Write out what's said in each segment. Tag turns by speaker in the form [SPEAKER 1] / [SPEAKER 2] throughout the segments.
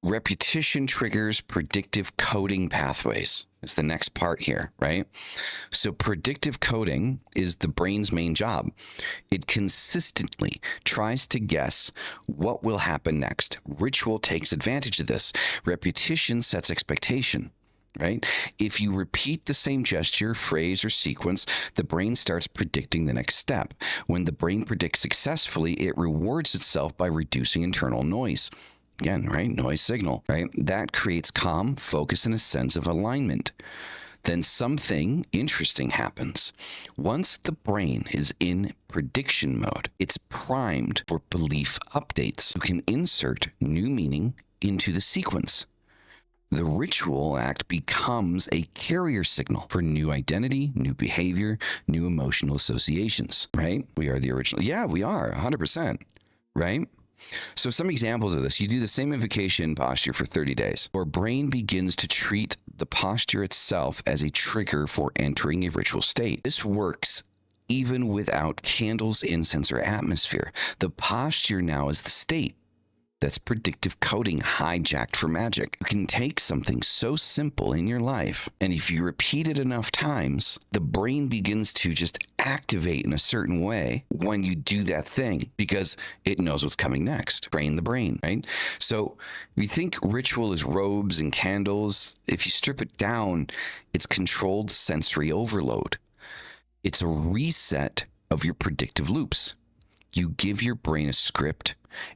[SPEAKER 1] Repetition triggers predictive coding pathways. Is the next part here, right? So, predictive coding is the brain's main job. It consistently tries to guess what will happen next. Ritual takes advantage of this. Repetition sets expectation, right? If you repeat the same gesture, phrase, or sequence, the brain starts predicting the next step. When the brain predicts successfully, it rewards itself by reducing internal noise. Again, right? Noise signal, right? That creates calm, focus, and a sense of alignment. Then something interesting happens. Once the brain is in prediction mode, it's primed for belief updates. You can insert new meaning into the sequence. The ritual act becomes a carrier signal for new identity, new behavior, new emotional associations, right? We are the original. Yeah, we are 100%, right? So some examples of this, you do the same invocation posture for 30 days. Your brain begins to treat the posture itself as a trigger for entering a ritual state. This works even without candles, incense, or atmosphere. The posture now is the state. That's predictive coding hijacked for magic. You can take something so simple in your life, and if you repeat it enough times, the brain begins to just activate in a certain way when you do that thing because it knows what's coming next. Train the brain, right? So if you think ritual is robes and candles, if you strip it down, it's controlled sensory overload. It's a reset of your predictive loops. You give your brain a script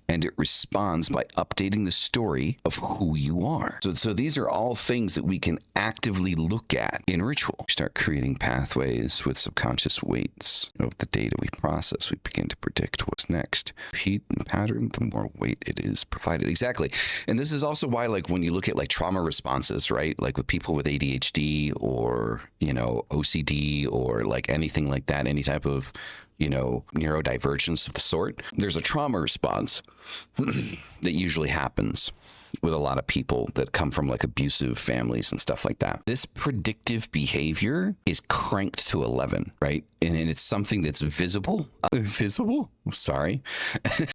[SPEAKER 1] and it responds by updating the story of who you are. So these are all things that we can actively look at in ritual. We start creating pathways with subconscious weights of the data we process. We begin to predict what's next. Repeat and pattern, the more weight it is provided. Exactly. And this is also why, like, when you look at like trauma responses, right? Like with people with ADHD or, OCD or like anything like that, any type of neurodivergence of the sort, there's a trauma response that usually happens with a lot of people that come from like abusive families and stuff like that. This predictive behavior is cranked to 11, right? And it's something that's visible. Visible? Sorry.